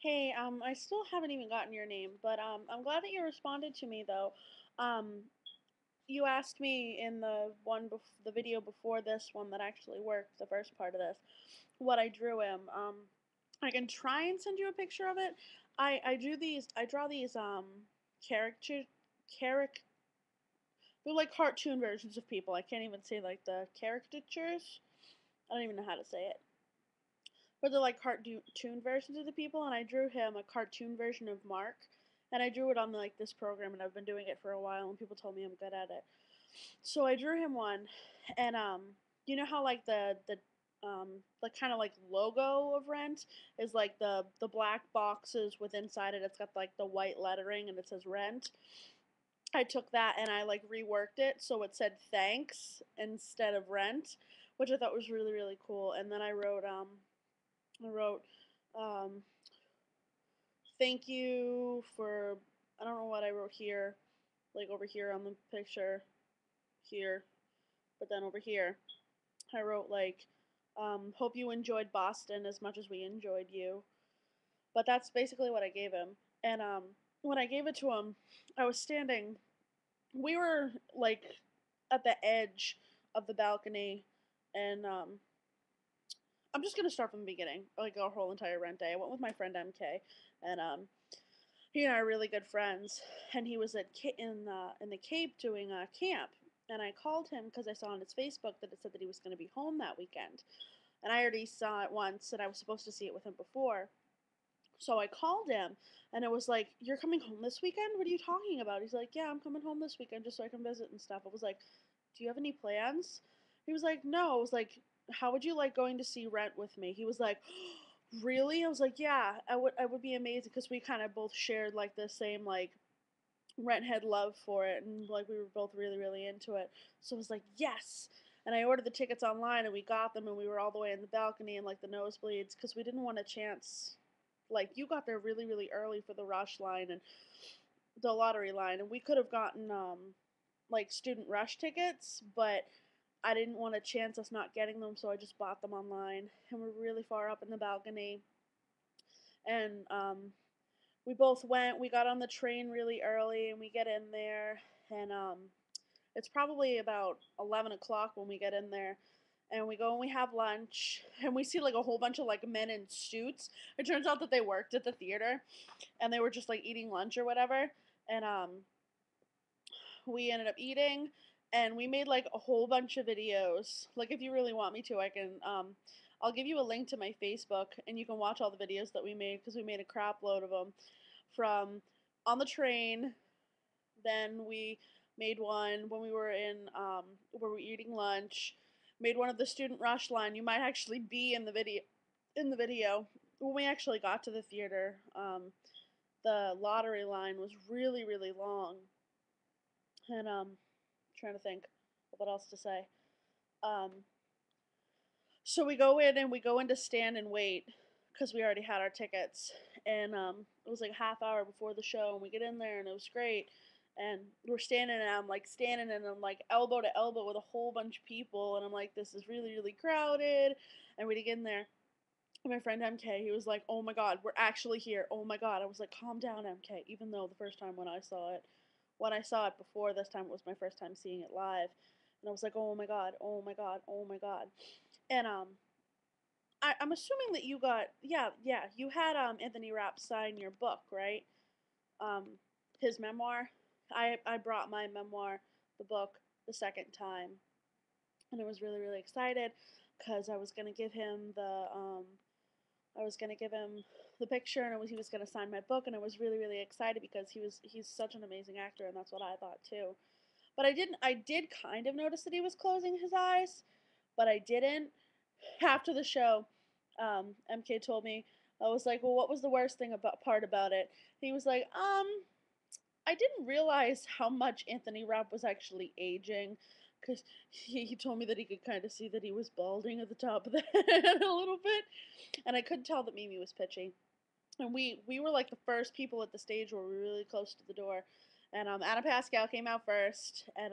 Hey, I still haven't even gotten your name, but I'm glad that you responded to me though. Um, you asked me in the video before this one that actually worked, the first part of this, what I drew him. I can try and send you a picture of it. I draw these character caric they're like cartoon versions of people. I can't even say like the caricatures. I don't even know how to say it. But they're like cartoon versions of the people, and I drew him a cartoon version of Mark, and I drew it on like this program, and I've been doing it for a while, and people told me I'm good at it. So I drew him one, and you know how like the kind of like logo of Rent is like the black boxes with inside it. It's got like the white lettering, and it says Rent. I took that and I like reworked it so it said thanks instead of rent, which I thought was really really cool. And then I wrote, um, thank you for, I don't know what I wrote here, like over here on the picture, here, but then over here, I wrote like, hope you enjoyed Boston as much as we enjoyed you. But that's basically what I gave him. And when I gave it to him, I was standing, we were like at the edge of the balcony, and I'm just gonna start from the beginning, like our whole entire rent day. I went with my friend MK, and he and I are really good friends, and he was in the Cape doing a camp, and I called him because I saw on his Facebook that it said that he was going to be home that weekend, and I already saw it once, and I was supposed to see it with him before. So I called him, and it was like, "You're coming home this weekend? What are you talking about?" He's like, "Yeah, I'm coming home this weekend just so I can visit and stuff." I was like, "Do you have any plans?" He was like, "No." I was like, "How would you like going to see Rent with me?" He was like, "Really?" I was like, "Yeah, I would be amazing," because we kind of both shared like the same like Rent had love for it, and like we were both really really into it. So I was like, "Yes." And I ordered the tickets online, and we got them, and we were all the way in the balcony and like the nosebleeds because we didn't want a chance, like you got there really really early for the rush line and the lottery line, and we could have gotten like student rush tickets, but I didn't want to chance us not getting them, so I just bought them online, and we're really far up in the balcony. And we both went, we got on the train really early, and we get in there, and it's probably about 11 o'clock when we get in there, and we go and we have lunch, and we see like a whole bunch of like men in suits. It turns out that they worked at the theater, and they were just like eating lunch or whatever. And we ended up eating, and we made like a whole bunch of videos. Like if you really want me to, I can I'll give you a link to my Facebook, and you can watch all the videos that we made, because we made a crap load of them from on the train. Then we made one when we were in where we were eating lunch. Made one of the student rush line. You might actually be in the video. In the video, when we actually got to the theater, the lottery line was really really long, and trying to think of what else to say. Um, so we go in and we go in to stand and wait because we already had our tickets, and it was like a half hour before the show, and we get in there and it was great. And we're standing, and I'm like standing, and I'm like elbow to elbow with a whole bunch of people, and I'm like, this is really really crowded. And we get in there, and my friend MK, he was like, "Oh my God, we're actually here! Oh my God!" I was like, "Calm down, MK." Even though the first time when I saw it before this time, it was my first time seeing it live, and I was like, "Oh my God, oh my God, oh my God." And I'm assuming that you got, yeah, you had Anthony Rapp sign your book, right? Um, his memoir. I brought my memoir, the book, the second time, and I was really really excited because I was gonna give him the picture, and he was gonna sign my book, and I was really really excited because he's such an amazing actor, and that's what I thought too. But I did kind of notice that he was closing his eyes, but I didn't. After the show, MK told me, I was like, well, what was the worst thing about part about it? He was like, I didn't realize how much Anthony Rapp was actually aging, because he told me that he could kind of see that he was balding at the top of the head a little bit, and I could tell that Mimi was pitching. And we were like the first people at the stage, where we were really close to the door, and Adam Pascal came out first, and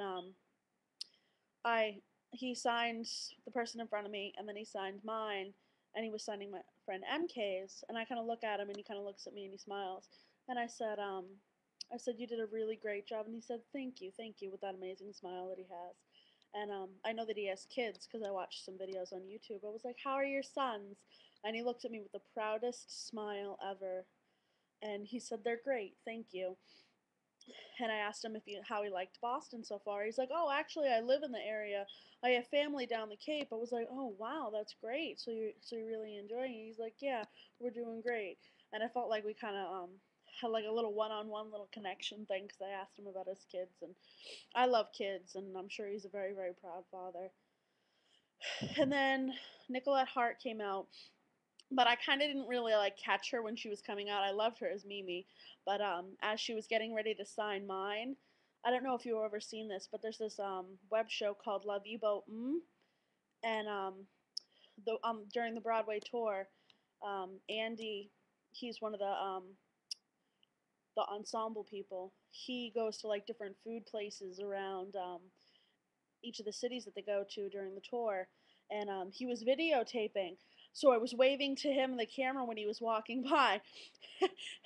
I he signed the person in front of me, and then he signed mine, and he was signing my friend MK's, and I kind of look at him, and he kind of looks at me, and he smiles, and I said, you did a really great job, and he said, thank you, with that amazing smile that he has. And I know that he has kids because I watched some videos on YouTube. I was like, how are your sons? And he looked at me with the proudest smile ever, and he said, they're great, thank you. And I asked him how he liked Boston so far. He's like, oh, actually, I live in the area. I have family down the Cape. I was like, oh, wow, that's great. So you're really enjoying it? He's like, yeah, we're doing great. And I felt like we kind of had like a little one-on-one little connection thing because I asked him about his kids, and I love kids, and I'm sure he's a very, very proud father. And then Nicolette Hart came out, but I kind of didn't really like catch her when she was coming out. I loved her as Mimi, but as she was getting ready to sign mine, I don't know if you've ever seen this, but there's this web show called La Vie Boat and the during the Broadway tour, Andy, he's one of the ensemble people. He goes to like different food places around each of the cities that they go to during the tour, and he was videotaping. So I was waving to him in the camera when he was walking by,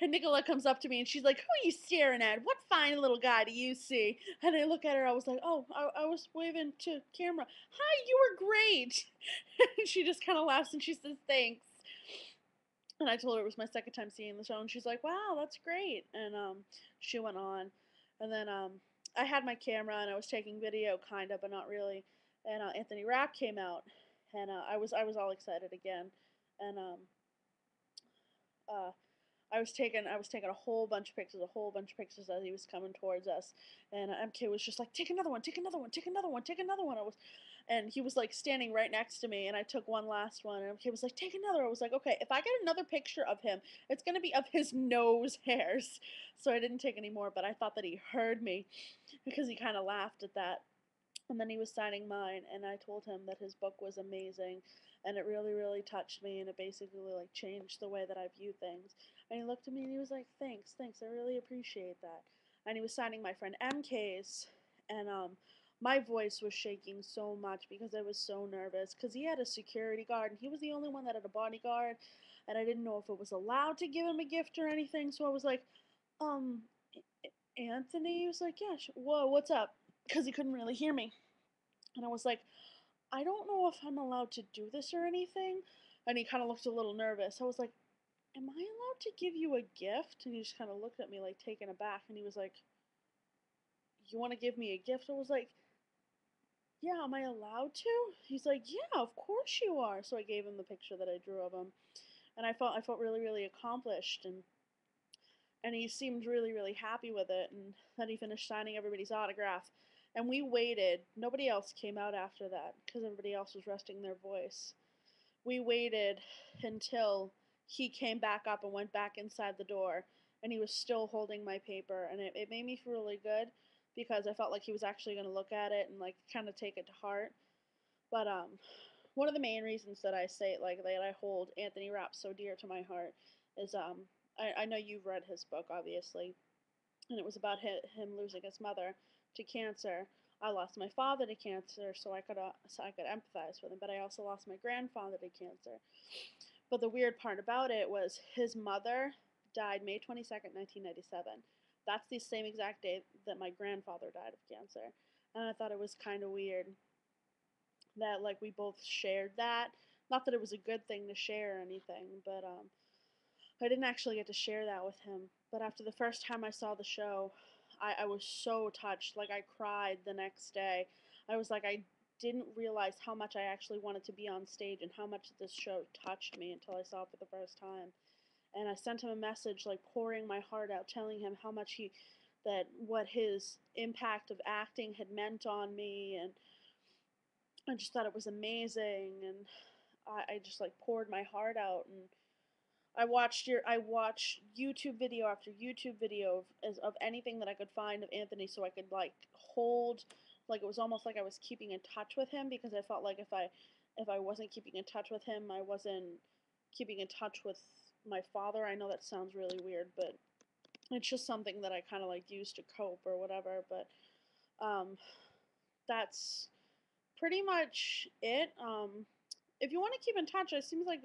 and Nicola comes up to me and she's like, "Who are you staring at? What fine little guy do you see?" And I look at her. I was like, "Oh, I was waving to camera. Hi, you were great." And she just kind of laughs and she says, "Thanks." And I told her it was my second time seeing the show, and she's like, "Wow, that's great." And she went on, and then I had my camera and I was taking video, kind of, but not really. And Anthony Rapp came out, and I was all excited again, and uh, I was taking a whole bunch of pictures as he was coming towards us, and MK was just like, take another one, take another one, take another one, take another one. And he was like standing right next to me, and I took one last one, and MK was like, take another. I was like, okay, if I get another picture of him, it's gonna be of his nose hairs. So I didn't take any more, but I thought that he heard me because he kind of laughed at that. And then he was signing mine, and I told him that his book was amazing, and it really, really touched me, and it basically like changed the way that I view things. And he looked at me and he was like, "Thanks, thanks, I really appreciate that." And he was signing my friend MK's, and my voice was shaking so much because I was so nervous because he had a security guard, and he was the only one that had a bodyguard, and I didn't know if it was allowed to give him a gift or anything. So I was like, um, Anthony. He was like, "Yeah, whoa, what's up?" Because he couldn't really hear me. And I was like, I don't know if I'm allowed to do this or anything. And he kind of looked a little nervous. I was like, am I allowed to give you a gift? And he just kind of looked at me like taken aback. And he was like, you want to give me a gift? I was like, yeah, am I allowed to? He's like, yeah, of course you are. So I gave him the picture that I drew of him. And I felt really, really accomplished. And he seemed really, really happy with it. And then he finished signing everybody's autograph. And we waited. Nobody else came out after that because everybody else was resting their voice. We waited until he came back up and went back inside the door, and he was still holding my paper. And it made me feel really good because I felt like he was actually going to look at it and like kind of take it to heart. But one of the main reasons that I say like that I hold Anthony Rapp so dear to my heart is I know you've read his book obviously, and it was about him losing his mother to cancer. I lost my father to cancer, so I could empathize with him, but I also lost my grandfather to cancer. But the weird part about it was his mother died May 22nd, 1997. That's the same exact day that my grandfather died of cancer, and I thought it was kind of weird that like we both shared that. Not that it was a good thing to share or anything, but I didn't actually get to share that with him. But after the first time I saw the show, I was so touched. Like, I cried the next day. I was like, I didn't realize how much I actually wanted to be on stage and how much this show touched me until I saw it for the first time. And I sent him a message, like, pouring my heart out, telling him how much what his impact of acting had meant on me. And I just thought it was amazing. And I just, like, poured my heart out. And I watched YouTube video after YouTube video of anything that I could find of Anthony, so I could like hold, like it was almost like I was keeping in touch with him, because I felt like if I wasn't keeping in touch with him, I wasn't keeping in touch with my father. I know that sounds really weird, but it's just something that I kind of like use to cope or whatever. But um, that's pretty much it. if you want to keep in touch, it seems like